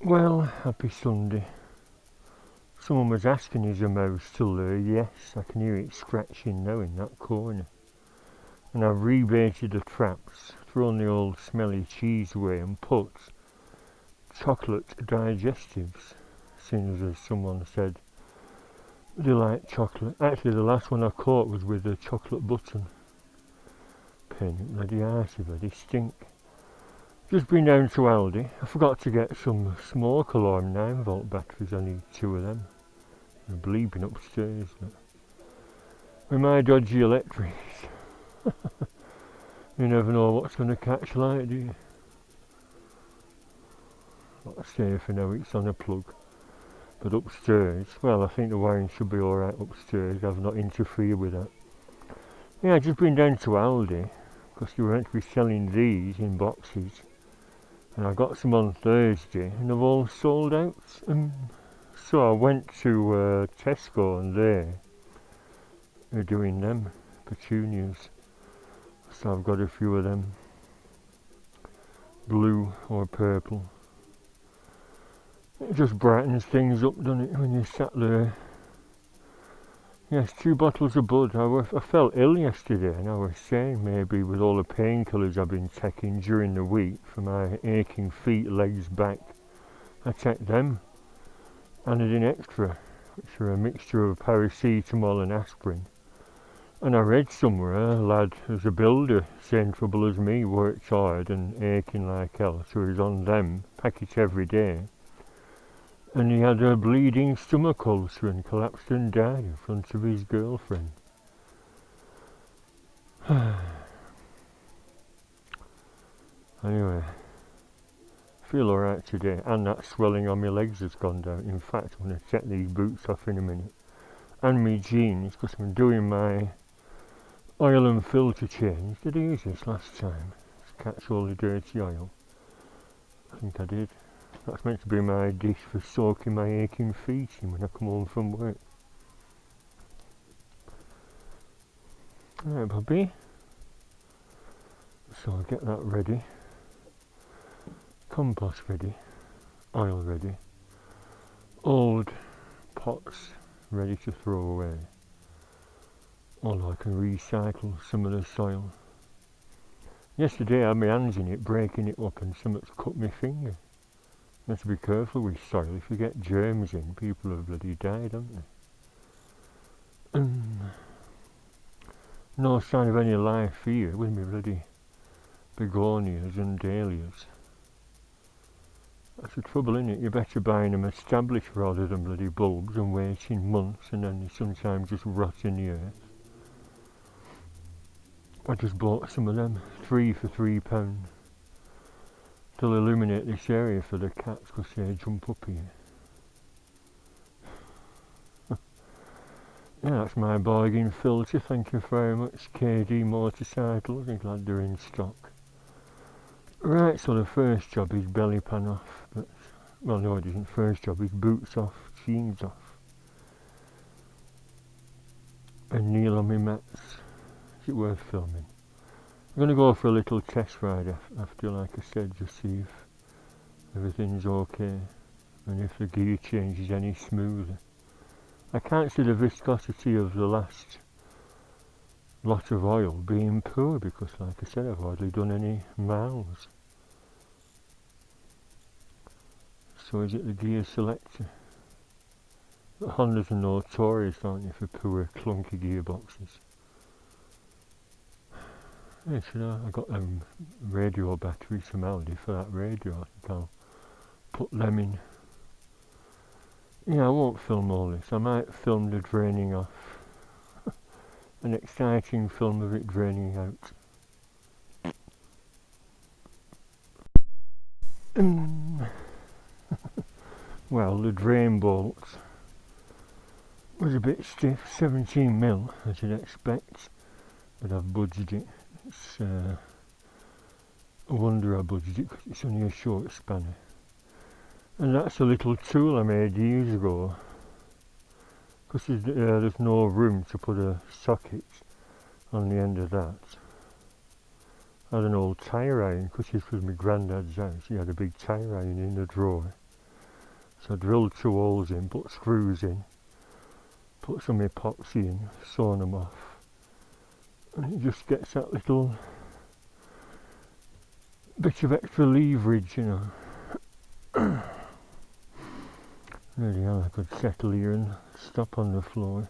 Well, happy Sunday. Someone was asking, is a mouse still there? Yes, I can hear it scratching now in that corner. And I've rebaited the traps, thrown the old smelly cheese away and put chocolate digestives. Seeing as someone said they like chocolate. Actually, the last one I caught was with a chocolate button. Pain in bloody arsey, bloody stink. Just been down to Aldi. I forgot to get some smoke alarm 9-volt batteries. I need 2 of them. They're bleeping upstairs. But with my dodgy electrics, you never know what's going to catch light, do you? Not safe for now, it's on a plug. But upstairs, well, I think the wiring should be alright upstairs. I've not interfered with that. Yeah, I've just been down to Aldi because they were meant to be selling these in boxes. And I got some on Thursday and they've all sold out. So I went to Tesco and they're doing them, Petunias. So I've got a few of them, blue or purple. It just brightens things up, doesn't it, when you're sat there. Yes, 2 bottles of Bud. I felt ill yesterday and I was saying maybe with all the painkillers I've been taking during the week for my aching feet, legs, back, I take them. Anodine Extra, which are a mixture of paracetamol and aspirin. And I read somewhere a lad who's a builder, same trouble as me, works hard and aching like hell, so he's on them, packet every day. And he had a bleeding stomach ulcer and collapsed and died in front of his girlfriend. Anyway, feel alright today, and that swelling on my legs has gone down. In fact, I'm going to take these boots off in a minute. And my jeans, because I'm doing my oil and filter change. Did I use this last time? To catch all the dirty oil. I think I did. That's meant to be my dish for soaking my aching feet in when I come home from work. Alright, Bobby. So I'll get that ready. Compost ready. Oil ready. Old pots ready to throw away. Although I can recycle some of the soil. Yesterday I had my hands in it, breaking it up, and something's cut my finger. You have to be careful with soil. If you get germs in, people have bloody died, haven't they? No sign of any life here with me bloody begonias and dahlias. That's the trouble, innit? You're better buying them established rather than bloody bulbs and waiting months and then they sometimes just rot in the earth. I just bought some of them, 3 for £3. To illuminate this area for the cats because they jump up here. Yeah, that's my bargain filter, thank you very much. KD motorcycles, I'm glad they're in stock. Right, so the first job is belly pan off, but, well no it isn't, first job is boots off, jeans off. And kneel on my mats. Is it worth filming? I'm going to go for a little test ride after, like I said, just see if everything's okay and if the gear change is any smoother. I can't see the viscosity of the last lot of oil being poor because, like I said, I've hardly done any miles. So is it the gear selector? The Hondas are notorious, aren't they, for poor clunky gearboxes. Yeah, I got radio batteries from Aldi for that radio. I think I'll put them in. Yeah, I won't film all this. I might film the draining off. An exciting film of it draining out. Well, the drain bolt was a bit stiff, 17mm as you'd expect, but I've budged it. It's a wonder I budged it because it's only a short spanner. And that's a little tool I made years ago because there's no room to put a socket on the end of that. I had an old tyre iron because this was my granddad's house. He had a big tyre iron in the drawer. So I drilled 2 holes in, put screws in, put some epoxy in, sawn them off, and it just gets that little bit of extra leverage, you know. Really hell, I could settle here and stop on the floor.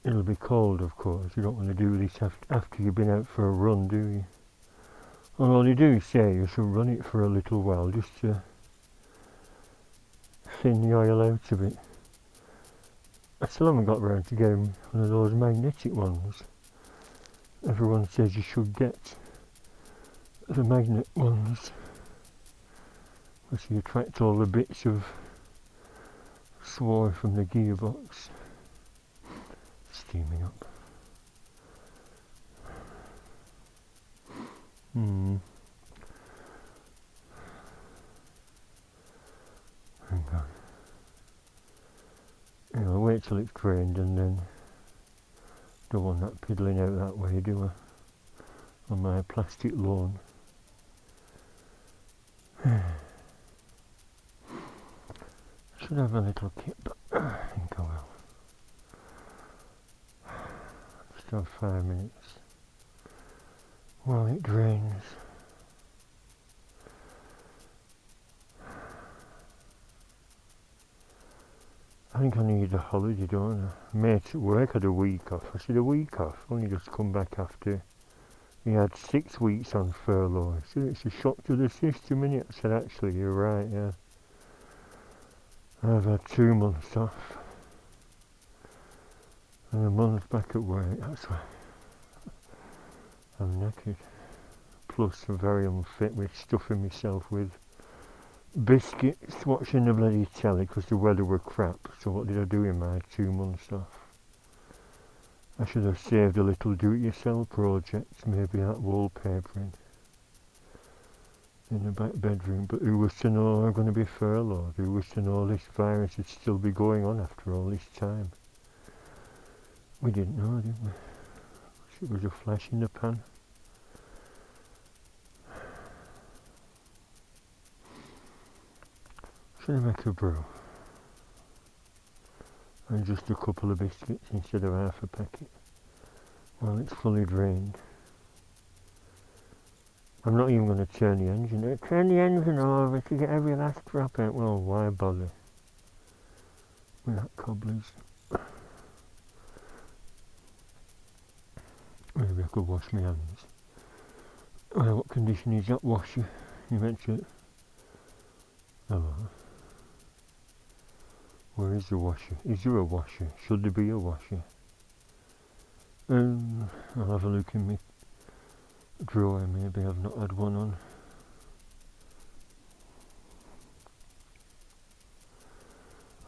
It'll be cold, of course. You don't want to do this after you've been out for a run, do you? Although they do say you should run it for a little while just to thin the oil out of it. I still haven't got round to getting one of those magnetic ones. Everyone says you should get the magnet ones, because you attract all the bits of swore from the gearbox. Steaming up. Hang on. I'll wait till it's drained and then don't want that piddling out that way, do I? On my plastic lawn. Should have a little kit, but I think I will. Just have 5 minutes while it drains. I think I need a holiday, don't I? Mate at work had a week off. I said, a week off? Only just come back after he had 6 weeks on furlough. I said, it's a shock to the system, innit? I said, actually, you're right, yeah. I've had 2 months off. And a month back at work, that's why I'm knackered. Plus, I'm very unfit with stuffing myself with biscuits, watching the bloody telly because the weather were crap. So what did I do in my 2 months off? I should have saved a little do-it-yourself project, maybe that wallpapering in the back bedroom. But who was to know I'm going to be furloughed? Who was to know this virus would still be going on after all this time? We didn't know, did we? It was a flash in the pan. Should I make a brew? And just a couple of biscuits instead of half a packet while it's fully drained. I'm not even going to turn the engine over. Turn the engine over to get every last drop out. Well, why bother with that cobblers? Maybe I could wash my hands. Well, what condition is that washer? You mentioned. Hello. Where is the washer? Is there a washer? Should there be a washer? I'll have a look in my drawer. Maybe I've not had one on.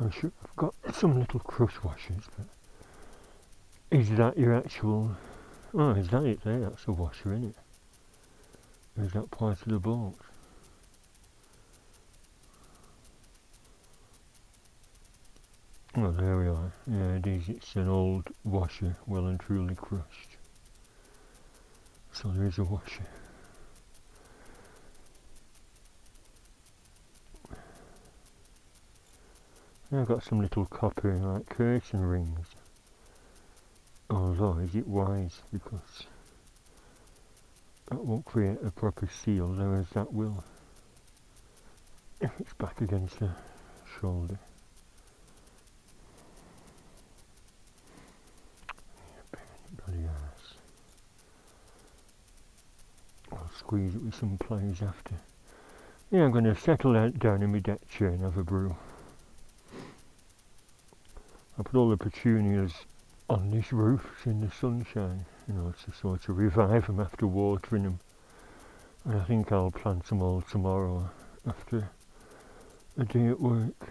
I'm sure I've got some little crush washers, but is that your actual? Oh, is that it there? That's a washer, isn't it? Or is that part of the bolt? Oh, there we are. Yeah, it is. It's an old washer, well and truly crushed. So there is a washer. Yeah, I've got some little copper like curtain rings. Although, is it wise? Because that won't create a proper seal, whereas that will if it's back against the shoulder. Bloody ass. I'll squeeze it with some pliers after. Yeah, I'm going to settle down in my deck chair and have a brew. I put all the petunias on this roof in the sunshine, you know, to sort of revive them after watering them. And I think I'll plant them all tomorrow after a day at work.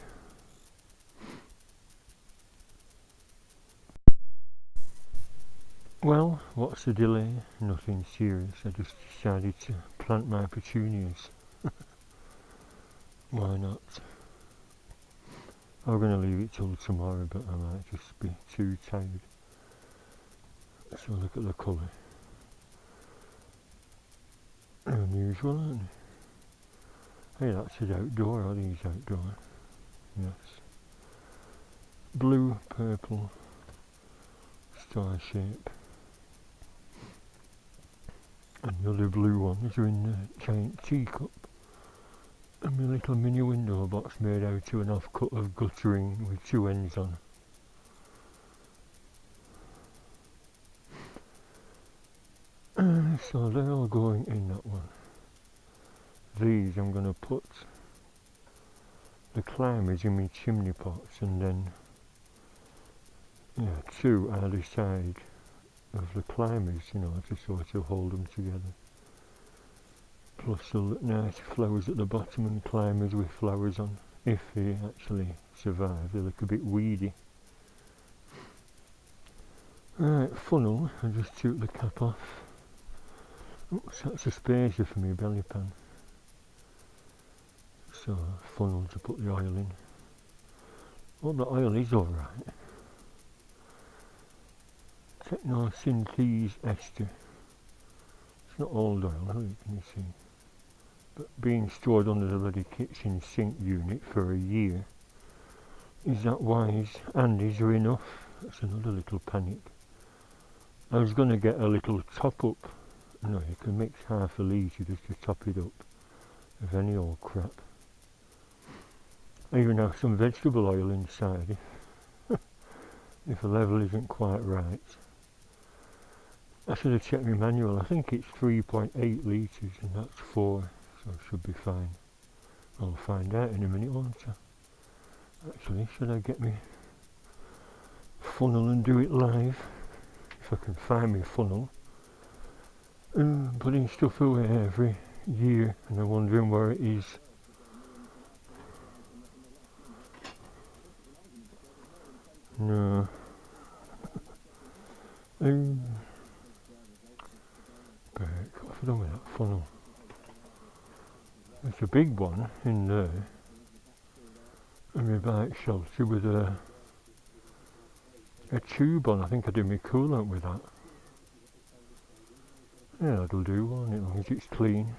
Well, what's the delay? Nothing serious. I just decided to plant my petunias. Why not? I'm going to leave it till tomorrow, but I might just be too tired. So look at the colour. Unusual, aren't they? Hey, that's it outdoor. Are these outdoor? Yes. Blue, purple, star shape. And the other blue ones are in the giant teacup. And my little mini window box made out of an off-cut of guttering with two ends on. So they're all going in that one. These I'm going to put the climbers in my chimney pots, and then two either side of the climbers, you know, to sort of hold them together. Plus the nice flowers at the bottom and climbers with flowers on, if they actually survive. They look a bit weedy. Right, funnel, I just took the cap off. Oops, that's a spacer for my belly pan. So, funnel to put the oil in. Well, the oil is alright. Techno Synthese ester. It's not old oil, can you see? But being stored under the bloody kitchen sink unit for a year, is that wise? And is there enough? That's another little panic. I was going to get a little top up. No, you can mix half a litre just to top it up of any old crap. I even have some vegetable oil inside if the level isn't quite right. I should have checked my manual. I think it's 3.8 litres and that's 4, so it should be fine. I'll find out in a minute, won't I? Actually, should I get my funnel and do it live? If I can find my funnel. Putting stuff away every year and I'm wondering where it is. No. What have I done with that funnel? There's a big one in there. And my bike shelter with a tube on. I think I did my coolant with that. Yeah, that'll do, won't it, as long as it's clean.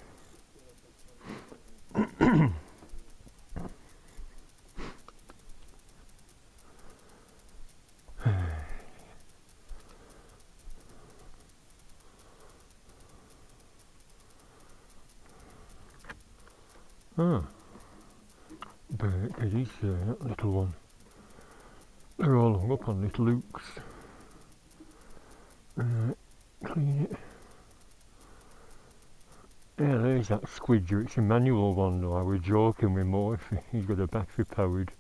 But it is that little one. They're all hung up on little hooks. Clean it. Yeah, there's that squidger. It's a manual one though. I was joking with Morphy. He's got a battery powered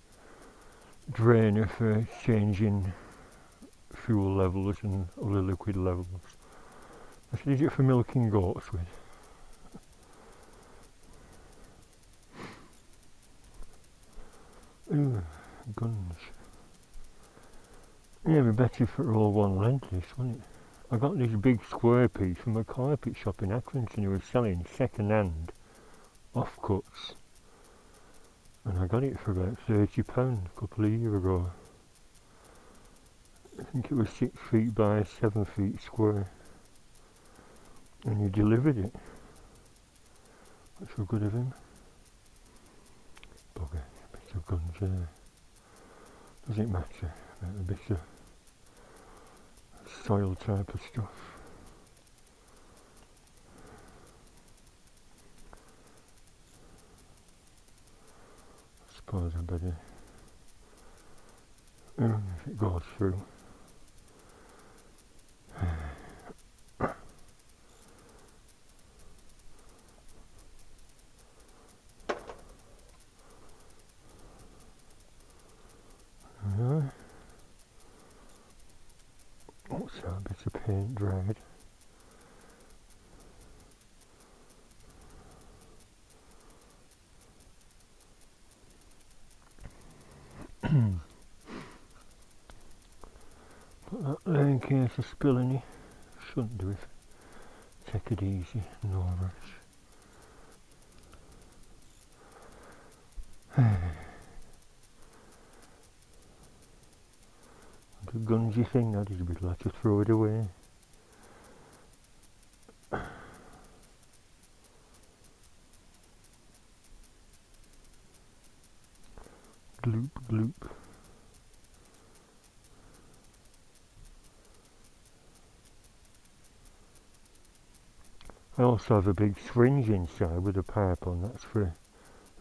drainer for changing fuel levels and other liquid levels. I said, is it for milking goats with? Ooh, guns. Yeah, it'd be better for all one length, this, wouldn't it? I got this big square piece from a carpet shop in Accrington who was selling second-hand offcuts. And I got it for about £30 a couple of years ago. I think it was 6 feet by 7 feet square. And he delivered it. That's so good of him. Bugger, bits of guns there. Doesn't matter, a bit of soil type of stuff. I suppose I better, if it goes through. What's that? Bit of paint dried. Put that there in case I spill any. Shouldn't do it. Take it easy, no rush. The gunsy thing, that is a bit like to throw it away. Gloop, gloop. I also have a big syringe inside with a pipe on. That's for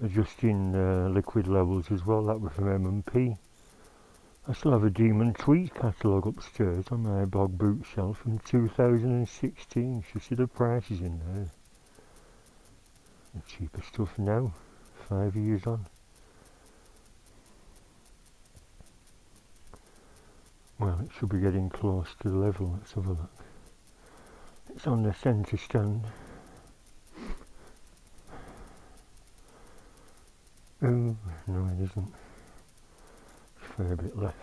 adjusting liquid levels as well. That was from M&P. I still have a Demon Tweed catalogue upstairs on my bog bookshelf from 2016. You should see the prices in there. The cheaper stuff now, 5 years on. Well, it should be getting close to the level. Let's have a look. It's on the centre stand. Oh, no it isn't. It's a fair bit left.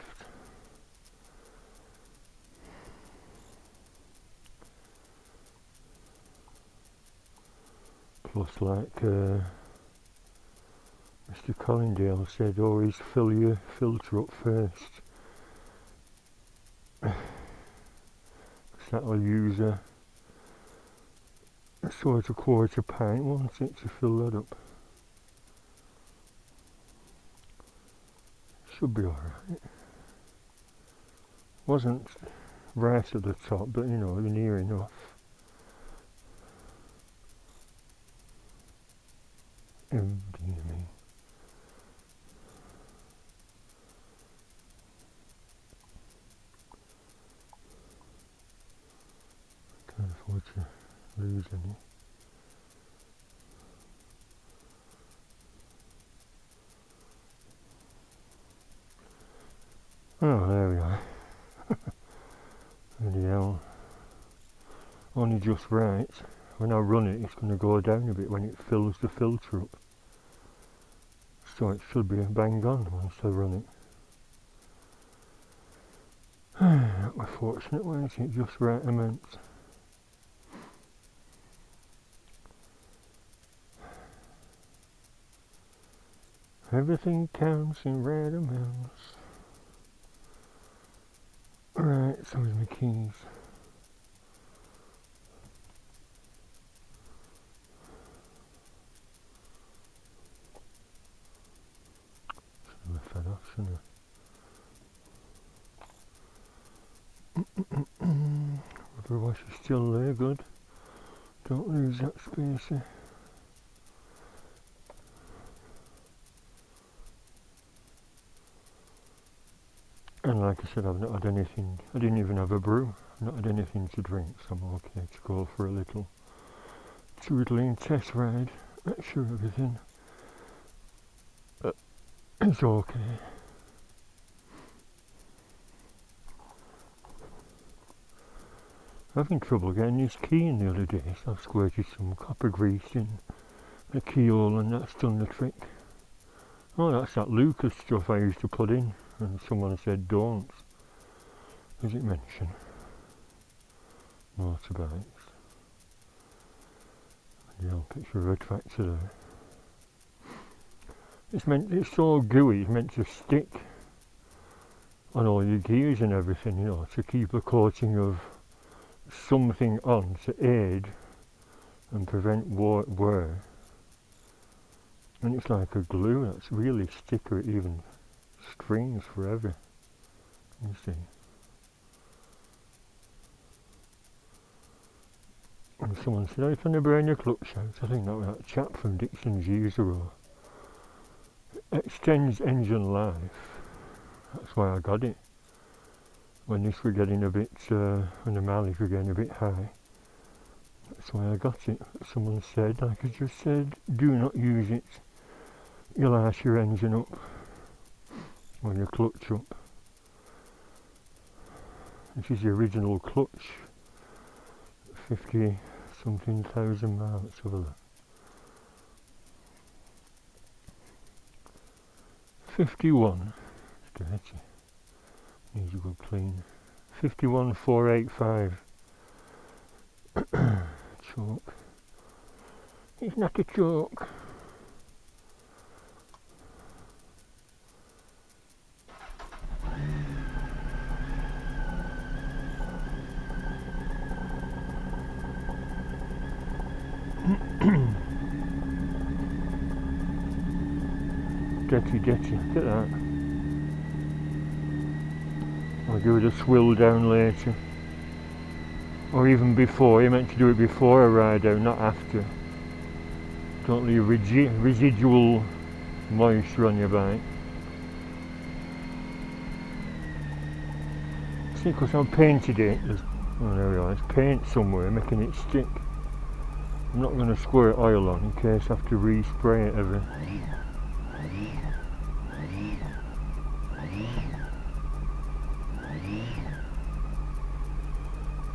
Plus, like Mr. Collindale said, always fill your filter up first. That'll use a sort of quarter pint, won't it, to fill that up. Should be alright. Wasn't right at the top, but you know, near enough. Oh dear me. Can't afford to lose any. Oh, there we are. Bloody hell. Only just right. When I run it, it's going to go down a bit when it fills the filter up. So it should be a bang on once I run it. That was fortunate, wasn't it? Just right amount. Everything counts in right amounts. Right, so here's my keys. Should have left that off, shouldn't I? Rubber wash is still there, good. Don't lose that spacer. And like I said, I've not had anything, I didn't even have a brew, I've not had anything to drink, so I'm okay to go for a little tootling test ride. Make sure everything is okay. Having trouble getting this key in the other day, so I've squirted some copper grease in the keyhole and that's done the trick. Oh, that's that Lucas stuff I used to put in, and someone said don't. Does it mention motorbikes? Yeah, picture of a tractor there. It's so gooey, it's meant to stick on all your gears and everything, you know, to keep a coating of something on to aid and prevent wear. And it's like a glue that's really stick, or it even strings forever. You see. And someone said, oh, it's going to burn your clutch out. I think that was that chap from Dixon's years ago. Extends engine life. That's why I got it. When this were getting a bit, when the mileage were getting a bit high. That's why I got it. Someone said, like I just said, do not use it. You'll arse your engine up when your clutch up. This is the original clutch. 50 something thousand miles. Let's have a look. 51. It's dirty. Needs a good clean. 51,485. Chalk. It's not a chalk. Dirty. Look at that. I'll give it a swill down later. Or even before. You meant to do it before I ride out, not after. Don't leave residual moisture on your bike. See, because I've painted it, there's, oh there we are, there's paint somewhere making it stick. I'm not going to squirt oil on in case I have to respray it ever.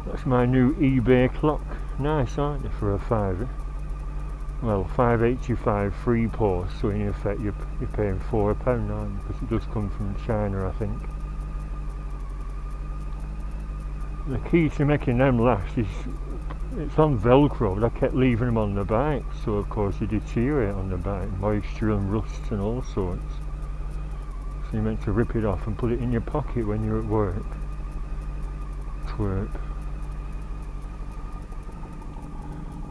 That's my new eBay clock. Nice, aren't they, for a £5? Well, £5.85 free post, so in effect you're paying £4, aren't you? Because it does come from China, I think. The key to making them last is it's on Velcro, but I kept leaving them on the bike, so of course they deteriorate on the bike, moisture and rust and all sorts. So you're meant to rip it off and put it in your pocket when you're at work. Twerp.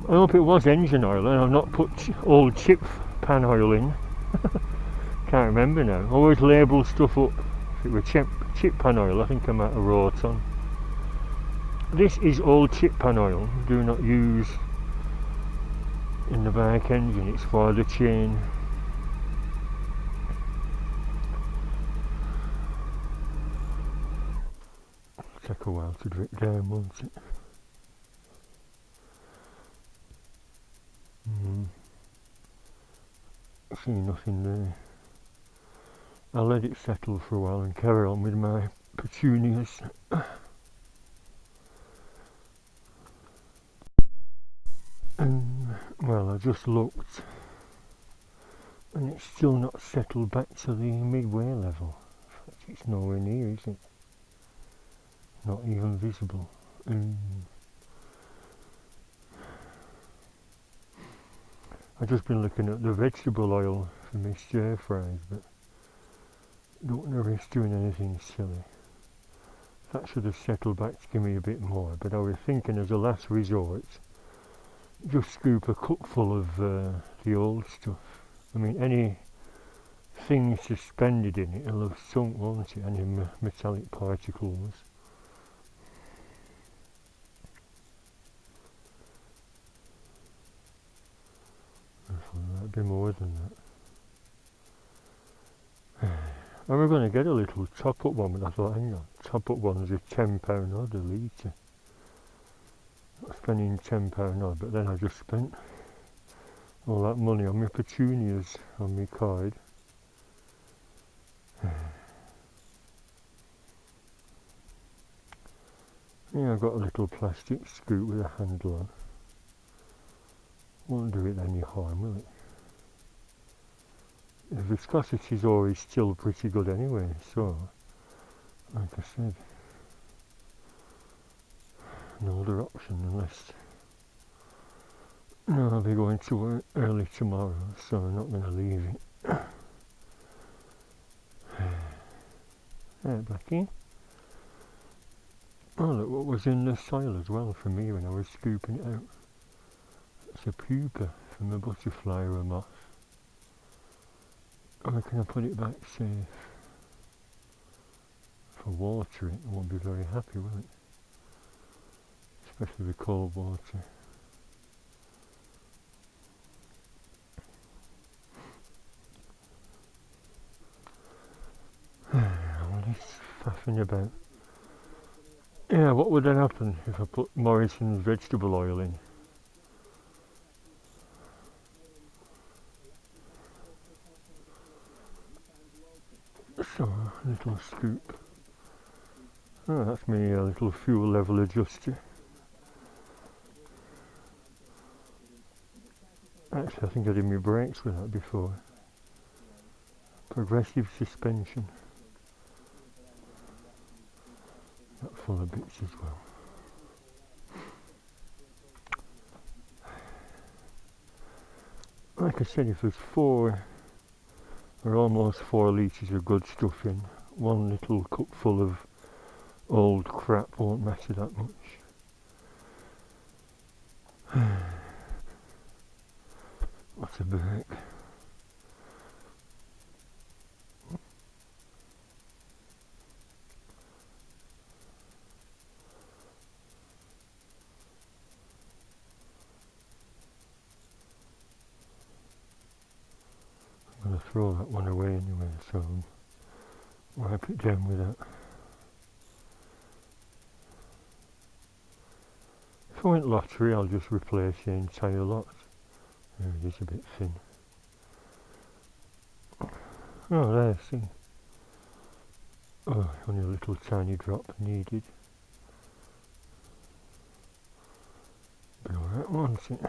I hope it was engine oil and I've not put old chip pan oil in. Can't remember now. I always label stuff up. If it were chip pan oil, I think I might have wrote on. This is old chip pan oil. Do not use in the bike engine. It's for the chain. Take a while to drip down, won't it? See nothing there. I'll let it settle for a while and carry on with my petunias. Well, I just looked and it's still not settled back to the midway level. In fact, it's nowhere near, is it? Not even visible. I've just been looking at the vegetable oil for my stir fries, but don't know if it's doing anything silly. That should have settled back to give me a bit more, but I was thinking as a last resort, just scoop a cupful of the old stuff. I mean, any thing suspended in it will have sunk, won't it? Any metallic particles. Might be more than that. I was going to get a little top-up one, but I thought, hang on, top-up ones are £10 odd a litre. Not spending £10 odd, but then I just spent all that money on my petunias on my card. Yeah, I've got a little plastic scoop with a handle on. Won't do it any harm, will it? The viscosity is always still pretty good anyway, so, like I said, no other option unless, no, I'll be going to work early tomorrow, so I'm not going to leave it. There, back in. Oh, look what was in the soil as well for me when I was scooping it out. It's a pupa from a butterfly or a moth. Or can I put it back safe? For water it won't be very happy, will it? Especially with cold water. All this faffing about. Yeah, what would then happen if I put Morrison's vegetable oil in? So, a little scoop. Oh, that's me little fuel level adjuster. Actually, I think I did my brakes with that before. Progressive suspension. That full of bits as well. Like I said, if there's 4 or almost 4 litres of good stuff in, one little cupful of old crap won't matter that much. What's a break? throw that one away anyway, so wipe it down with that. If I went lottery, I'll just replace the entire lot. There it is, a bit thin. Oh, there, see. Oh, only a little tiny drop needed. But alright, won't it?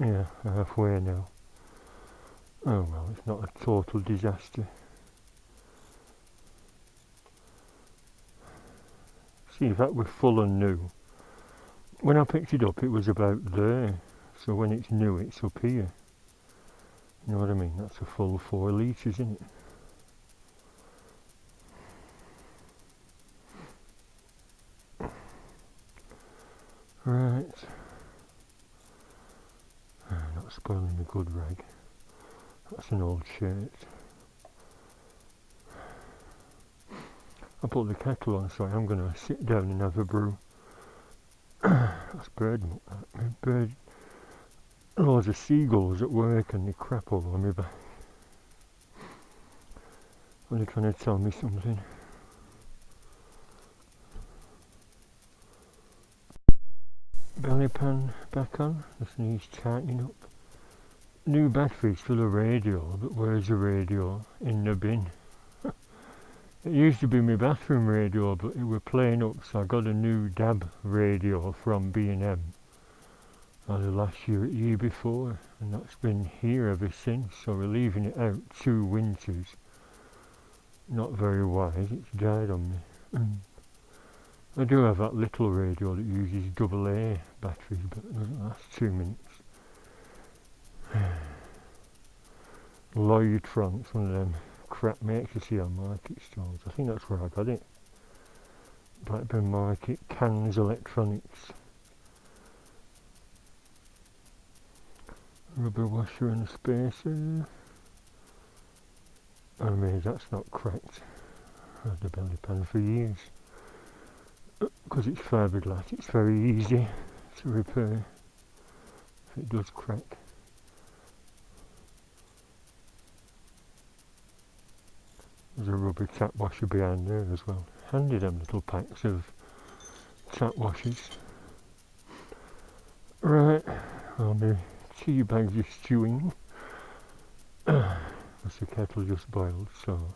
Yeah, halfway now. Oh well, it's not a total disaster. See, if that were full and new, when I picked it up it was about there, so when it's new it's up here. You know what I mean? That's a full 4 litres, isn't it? Right. Not spoiling the good rag. That's an old shirt. I put the kettle on, so I'm going to sit down and have a brew. That's bird muck, that. Bird. Loads of seagulls at work and they crap all on my back. Are they trying to tell me something? Belly pan back on, this needs tightening up. New batteries for the radio, but where's the radio? In the bin. It used to be my bathroom radio, but it were playing up, so I got a new DAB radio from B&M. Either last year or the year before, and that's been here ever since, so we're leaving it out 2 winters. Not very wise, it's died on me. I do have that little radio that uses AA batteries, but it doesn't last 2 minutes. Lloydtrons, one of them crap makes you see on market stalls. I think that's where I got it. Blackburn Market, Cans Electronics. Rubber washer and a spacer. I mean, that's not cracked. I've had the belly pan for years. Because it's fiberglass, it's very easy to repair if it does crack. There's a rubber tap washer behind there as well. Handy, them little packs of tap washers. Right, well, my tea bags are stewing. As the kettle just boiled, so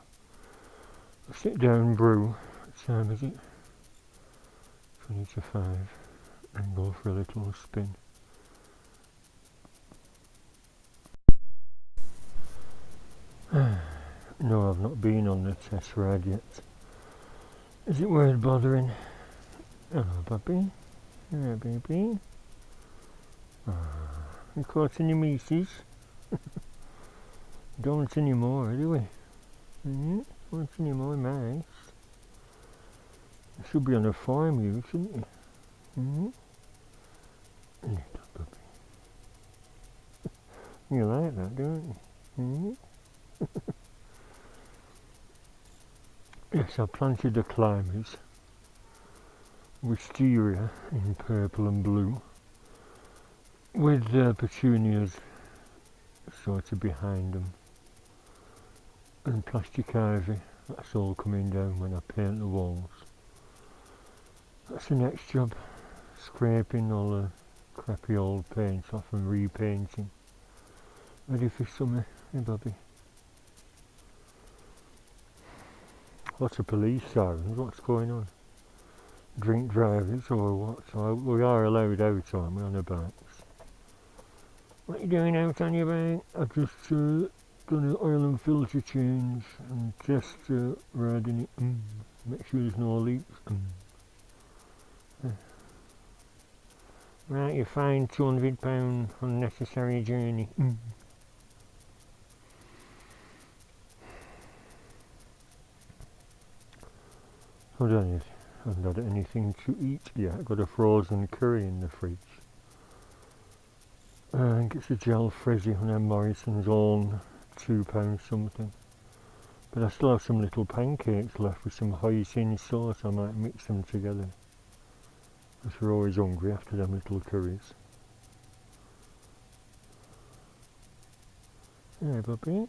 I'll sit down, brew. What time is it? 20 to 5, and go for a little spin. No, I've not been on the test ride yet. Is it worth bothering? Hello, Bobby. Hello, baby. You caught any mices? Don't want any more, do we? Want any more mice? You should be on a farm, you shouldn't you? Little Bobby. You like that, don't you? Yes, I planted the climbers, wisteria in purple and blue, with petunias sort of behind them, and plastic ivy. That's all coming down when I paint the walls. That's the next job, scraping all the crappy old paint off and repainting. Ready for summer, hey Bobby? Lots of police sirens, what's going on? Drink drivers or what? So we are allowed out, aren't we, on the bikes? What are you doing out on your bike? I've just done an oil and filter change and just riding it. Make sure there's no leaks. Right, you're fine, £200 unnecessary journey. I haven't had anything to eat yet. I've got a frozen curry in the fridge. I think it's a gel frizzy on M. Morrison's own £2 something. But I still have some little pancakes left with some hoisin sauce. I might mix them together. Because they're always hungry after them little curries. Hey, Bobby.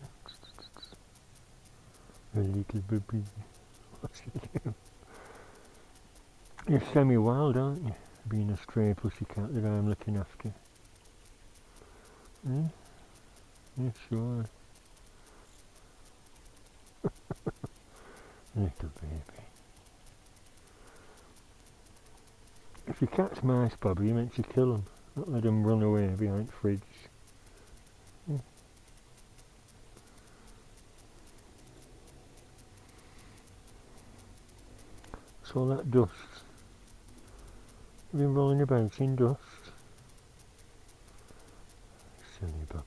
A little Bobby. What's he doing? You're semi-wild, aren't you? Being a stray pussycat that I'm looking after. Hmm? Yes, you are. Little baby. If you catch mice, Bobby, you're meant to kill them. Not let them run away behind the fridge. Hmm. What's all that dust? You've been rolling about in dust. Silly Bobby.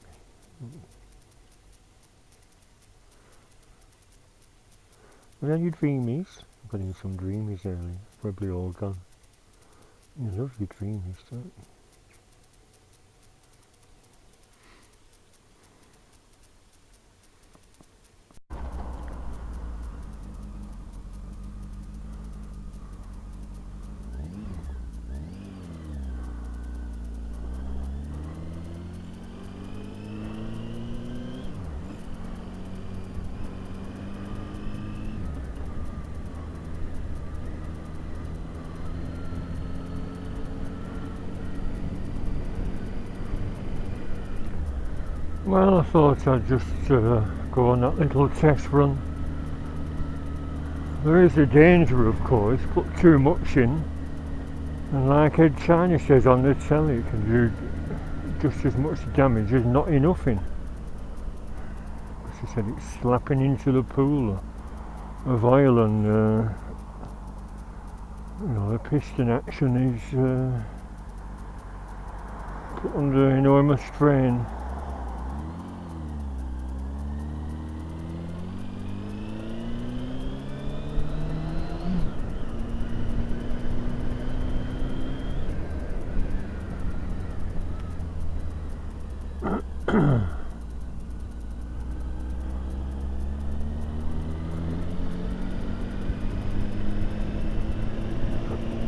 Have you had your dreamies? I got in some dreamies earlier. Probably all gone. You love your dreamies, don't you? Well, I thought I'd just go on that little test run. There is a danger, of course, put too much in, and like Ed China says on the telly, it can do just as much damage as not enough in. As he said, it's slapping into the pool of oil, and you know, the piston action is put under enormous strain.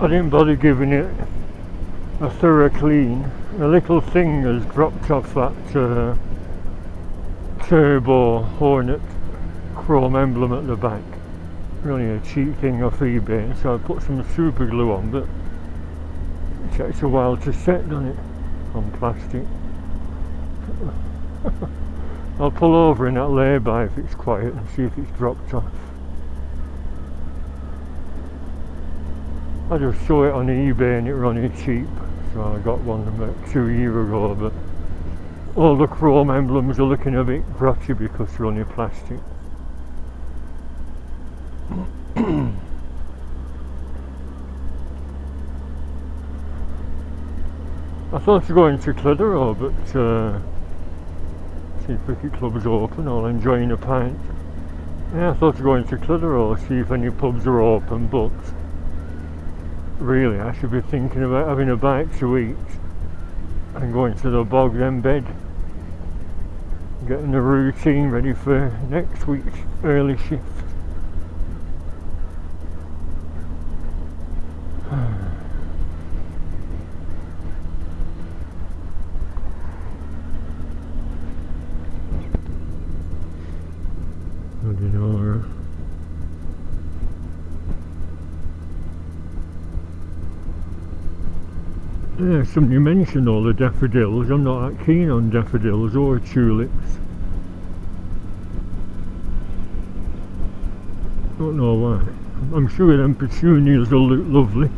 I didn't bother giving it a thorough clean. A little thing has dropped off that turbo Hornet chrome emblem at the back. Really a cheap thing off eBay, so I put some super glue on, but it takes a while to set, doesn't it, on plastic. I'll pull over in that lay-by if it's quiet and see if it's dropped off. I just saw it on eBay and it was only cheap, so I got one about 2 years ago, but all the chrome emblems are looking a bit grotty because they're only plastic. I thought of going to Clitheroe, but see if cricket club's open, I'll enjoy a pint. Yeah, I thought of going to Clitheroe, see if any pubs are open, but really I should be thinking about having a bite to eat and going to the bog, then bed. Getting the routine ready for next week's early shift. Yeah, somebody mentioned all the daffodils. I'm not that keen on daffodils or tulips. Don't know why. I'm sure them petunias will look lovely.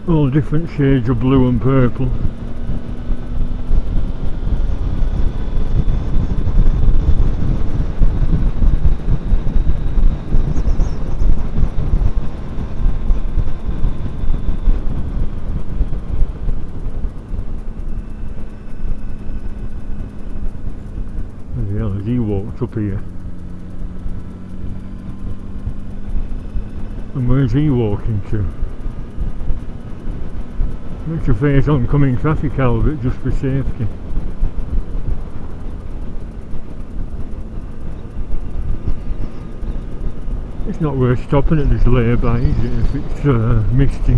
All different shades of blue and purple. As he walked up here. And where's he walking to? Makes you face oncoming traffic, Albert, just for safety. It's not worth stopping at this lay-by, is it, if it's misty?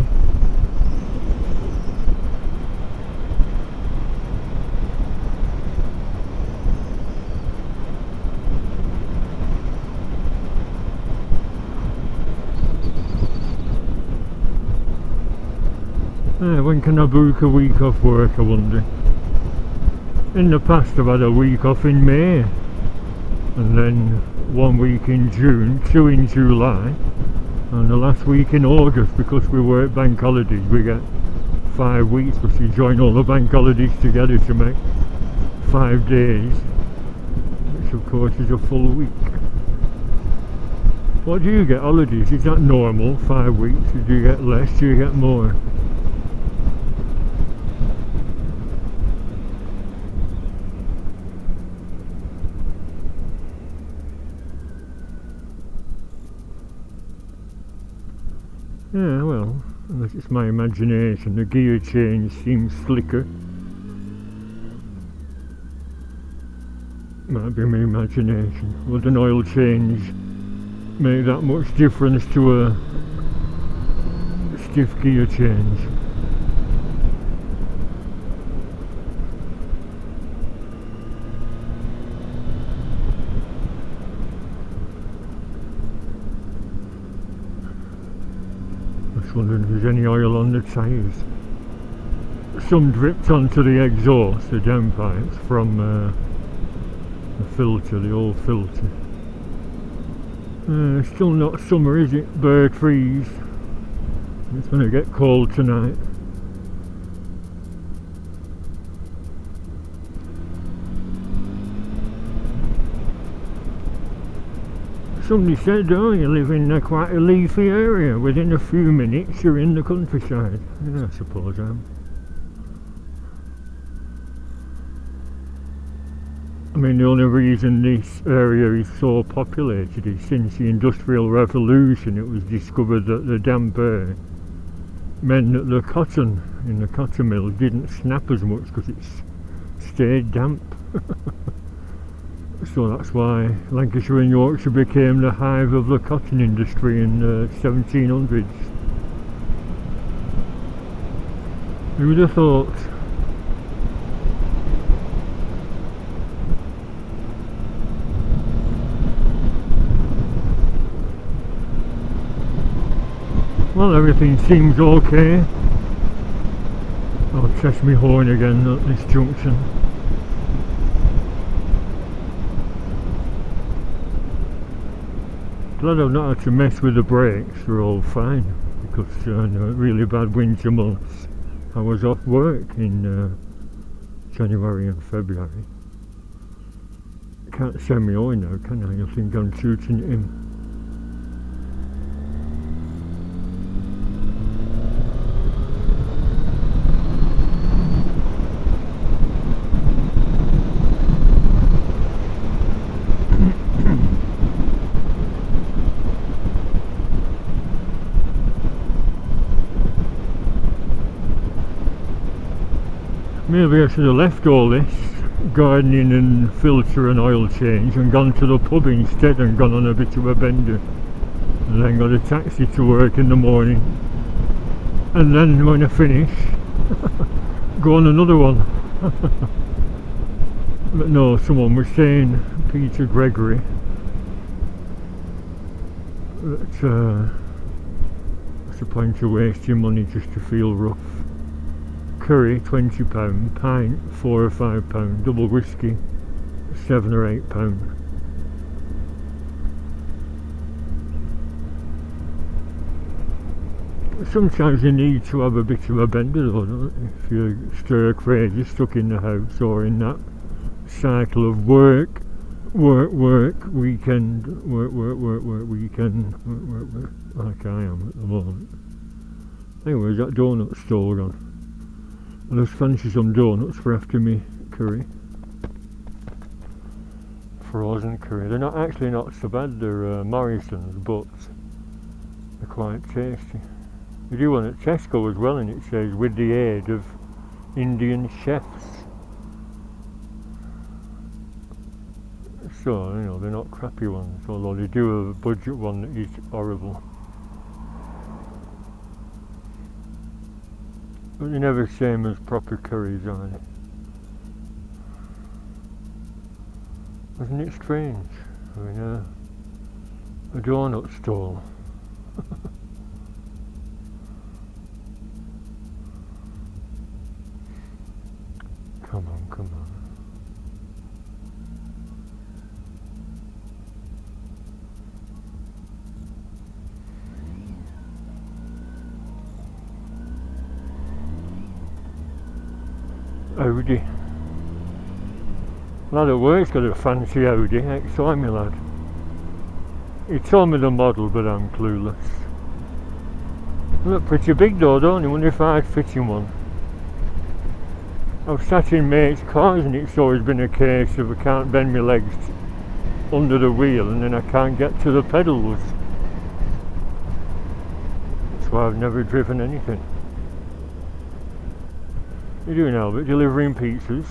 When can I book a week off work, I wonder? In the past I've had a week off in May, and then 1 week in June, 2 in July, and the last week in August. Because we work bank holidays, we get 5 weeks, because you join all the bank holidays together to make 5 days, which of course is a full week. What do you get holidays? Is that normal, 5 weeks? Or do you get less? Do you get more? Yeah, well, unless it's my imagination, the gear change seems slicker. Might be my imagination. Would an oil change make that much difference to a stiff gear change? Just wondering if there's any oil on the tyres. Some dripped onto the exhaust, the downpipes, from the filter, the old filter. Still not summer, is it? Bare trees. It's going to get cold tonight. Somebody said, oh, you live in quite a leafy area. Within a few minutes you're in the countryside. Yeah, I suppose I am. I mean, the only reason this area is so populated is since the Industrial Revolution. It was discovered that the damp air meant that the cotton in the cotton mill didn't snap as much because it stayed damp. So that's why Lancashire and Yorkshire became the hive of the cotton industry in the 1700s. Who would have thought? Well, everything seems okay. I'll test my horn again at this junction. Glad I've not had to mess with the brakes, they're all fine, because in really bad winter months I was off work in January and February. Can't send me on now, can I? I think I'm tooting it in. Maybe I should have left all this gardening and filter and oil change and gone to the pub instead and gone on a bit of a bender, and then got a taxi to work in the morning, and then when I finish go on another one. But no, someone was saying, Peter Gregory, that what's the point of wasting money just to feel rough. Curry £20, pint £4 or £5, double whiskey £7 or £8. Sometimes you need to have a bit of a bender though, don't you? If you're stir crazy, stuck in the house or in that cycle of work, weekend, work, weekend, work, like I am at the moment. Anyway, that donut stall gone. I just fancy some donuts for after me curry. Frozen curry. They're not actually not so bad, they're Morrison's, but they're quite tasty. They do one at Tesco as well, and it says with the aid of Indian chefs. So, you know, they're not crappy ones, although they do have a budget one that is horrible. But they're never the same as proper curries, are they? Isn't it strange? I mean, a donut stall. Audi. Lad at work's got a fancy Audi, ex-I me lad. He told me the model, but I'm clueless. Look pretty big though, don't you? Wonder if I'd fit in one. I've sat in mates' cars and it's always been a case of I can't bend my legs under the wheel and then I can't get to the pedals. That's why I've never driven anything. What are you doing, Albert? Delivering pizzas?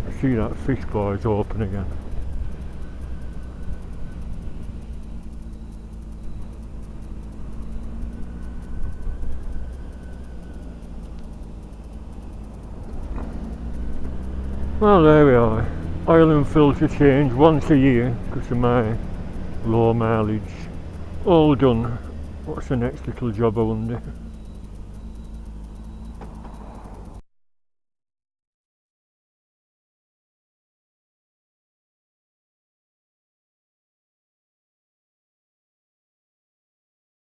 I see that fish bar is open again. Well, there we are. Oil and filter change once a year because of my low mileage. All done. What's the next little job, I wonder?